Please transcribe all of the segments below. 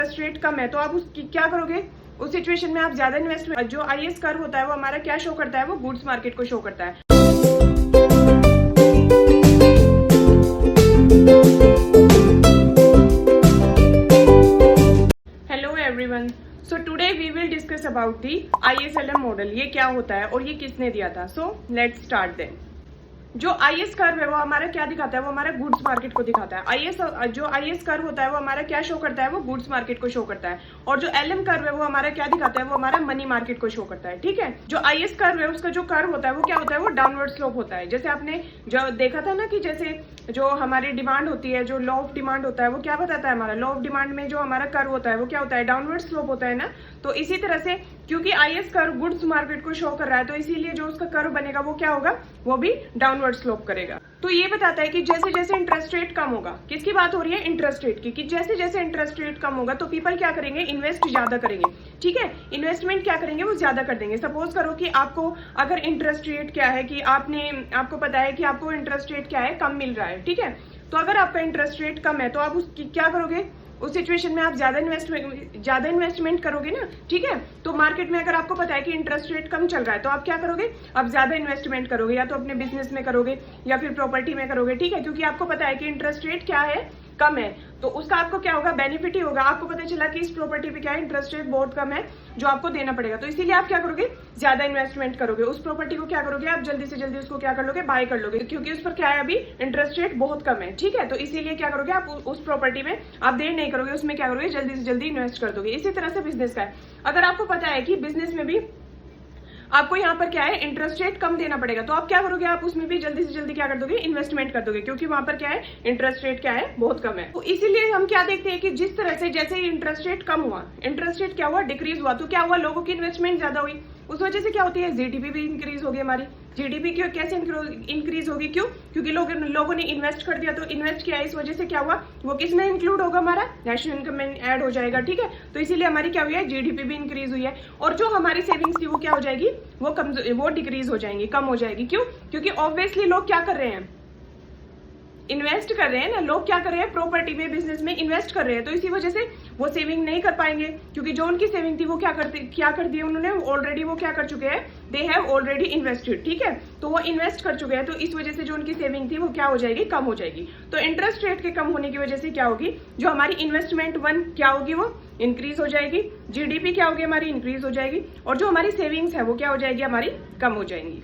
Interest rate कम है तो आप उसकी क्या करोगे? उस सिचुएशन में आप ज्यादा इन्वेस्टमेंट, जो आईएस कर्व होता है वो हमारा क्या शो करता है? वो गुड्स मार्केट को शो करता है। Hello everyone, so today we will discuss about the ISLM model. ये क्या होता है और ये किसने दिया था? So let's start then. जो आईएस कर्व है वो हमारा क्या दिखाता है? वो हमारा गुड्स मार्केट को दिखाता है। जो आईएस कर्व होता है वो हमारा क्या शो करता है? वो गुड्स मार्केट को शो करता है। और जो एलएम कर्व है वो हमारा क्या दिखाता है? वो हमारा मनी मार्केट को शो करता है। ठीक है, जो आईएस कर्व है उसका जो कर्व होता है वो क्या होता है? वो डाउनवर्ड स्लोप होता है। जैसे आपने जो देखा था ना कि जैसे जो हमारी डिमांड होती है, जो लॉ ऑफ डिमांड होता है वो क्या बताता है? हमारा लॉ ऑफ डिमांड में जो हमारा कर्व होता है वो क्या होता है? डाउनवर्ड स्लोप होता है ना। तो इसी तरह से क्योंकि आईएस कर्व गुड्स मार्केट को शो कर रहा है तो इसीलिए जो उसका कर्व बनेगा वो क्या होगा? वो भी डाउनवर्ड स्लोप करेगा। तो ये बताता है कि जैसे जैसे इंटरेस्ट रेट कम होगा, किसकी बात हो रही है? इंटरेस्ट रेट की, कि जैसे जैसे इंटरेस्ट रेट कम होगा तो पीपल क्या करेंगे? इन्वेस्ट ज्यादा करेंगे। ठीक है, इन्वेस्टमेंट क्या करेंगे? वो ज्यादा कर देंगे। सपोज करो कि आपको अगर इंटरेस्ट रेट क्या है कि आपको पता है कि आपको इंटरेस्ट रेट क्या है? कम मिल रहा है। ठीक है, तो अगर आपका इंटरेस्ट रेट कम है तो आप उसकी क्या करोगे? उस सिचुएशन में आप ज्यादा इन्वेस्टमेंट करोगे ना। ठीक है, तो मार्केट में अगर आपको पता है कि इंटरेस्ट रेट कम चल रहा है तो आप क्या करोगे? आप ज्यादा इन्वेस्टमेंट करोगे, या तो अपने बिजनेस में करोगे या फिर प्रॉपर्टी में करोगे। ठीक है, क्योंकि आपको पता है कि इंटरेस्ट रेट क्या है? कम है। तो उसका आपको क्या होगा? बेनिफिट ही होगा। आपको पता चला कि इस प्रॉपर्टी पे क्या है? इंटरेस्ट रेट बहुत कम है जो आपको देना पड़ेगा, तो इसीलिए आप क्या करोगे? ज्यादा इन्वेस्टमेंट करोगे। उस प्रॉपर्टी को क्या करोगे? आप जल्दी से जल्दी उसको क्या कर लोगे? बाय कर लोगे, क्योंकि उस पर क्या है? अभी इंटरेस्ट रेट बहुत कम है। ठीक है, तो इसीलिए क्या करोगे? आप उस प्रॉपर्टी में आप देर नहीं करोगे, उसमें क्या करोगे? जल्दी से जल्दी इन्वेस्ट कर दोगे। इसी तरह से बिजनेस का है। अगर आपको पता है कि बिजनेस में भी आपको यहाँ पर क्या है? इंटरेस्ट रेट कम देना पड़ेगा, तो आप क्या करोगे? आप उसमें भी जल्दी से जल्दी क्या कर दोगे? इन्वेस्टमेंट कर दोगे, क्योंकि वहां पर क्या है? इंटरेस्ट रेट क्या है? बहुत कम है। तो इसीलिए हम क्या देखते हैं कि जिस तरह से जैसे ही इंटरेस्ट रेट कम हुआ, इंटरेस्ट रेट क्या हुआ? डिक्रीज हुआ, तो क्या हुआ? लोगों की इन्वेस्टमेंट ज्यादा हुई। उस वजह से क्या होती है? जीडीपी भी इंक्रीज होगी हमारी। जीडीपी क्यों कैसे इंक्रीज होगी? क्यों? क्योंकि लोगों ने इन्वेस्ट कर दिया, तो इन्वेस्ट किया, इस वजह से क्या हुआ? वो किस में इंक्लूड होगा? हमारा नेशनल इनकम में ऐड हो जाएगा। ठीक है, तो इसीलिए हमारी क्या हुई है? जीडीपी भी इंक्रीज हुई है। और जो हमारी सेविंग्स थी वो क्या हो जाएगी? वो डिक्रीज हो जाएंगी, कम हो जाएगी। क्यों? क्योंकि ऑब्वियसली लोग क्या कर रहे हैं? इन्वेस्ट कर रहे हैं ना। लोग क्या कर रहे हैं? प्रॉपर्टी में, बिजनेस में इन्वेस्ट कर रहे हैं, तो इसी वजह से वो सेविंग नहीं कर पाएंगे, क्योंकि जो उनकी सेविंग थी वो क्या कर दी उन्होंने? ऑलरेडी वो क्या कर चुके हैं? They have already invested. ठीक है, तो वो इन्वेस्ट कर चुके हैं, तो इस वजह से जो उनकी सेविंग थी वो क्या हो जाएगी? कम हो जाएगी। तो इंटरेस्ट रेट के कम होने की वजह से क्या होगी? जो हमारी इन्वेस्टमेंट क्या होगी? वो इंक्रीज हो जाएगी। जीडीपी क्या होगी? हमारी इंक्रीज हो जाएगी। और जो हमारी सेविंग्स है वो क्या हो जाएगी? हमारी कम हो जाएंगी।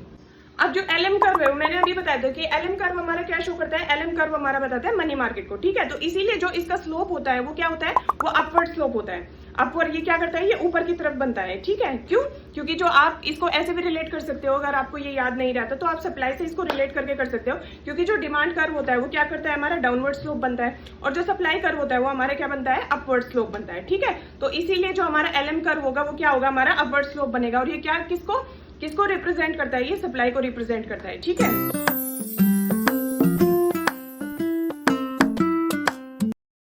अब जो एलएम कर्व है वो मैंने अभी बताया था कि एलएम कर्व हमारा क्या शो करता है? एलएम कर्व हमारा बताता है मनी मार्केट को। ठीक है, तो इसीलिए जो इसका स्लोप होता है वो क्या होता है? वो अपवर्ड स्लोप होता है। अपवर्ड ये क्या करता है? ये ऊपर की तरफ बनता है। ठीक है, क्यों? क्योंकि जो आप इसको ऐसे भी रिलेट कर सकते हो, अगर आपको ये याद नहीं रहता तो आप सप्लाई से इसको रिलेट करके कर सकते हो, क्योंकि जो डिमांड कर्व होता है वो क्या करता है? हमारा डाउनवर्ड स्लोप बनता है, और जो सप्लाई कर्व होता है वो हमारा क्या बनता है? अपवर्ड स्लोप बनता है। ठीक है, तो इसीलिए जो हमारा एलएम कर्व होगा वो क्या होगा? हमारा अपवर्ड स्लोप बनेगा। और ये क्या किसको रिप्रेजेंट करता है? ये सप्लाई को रिप्रेजेंट करता है। ठीक है।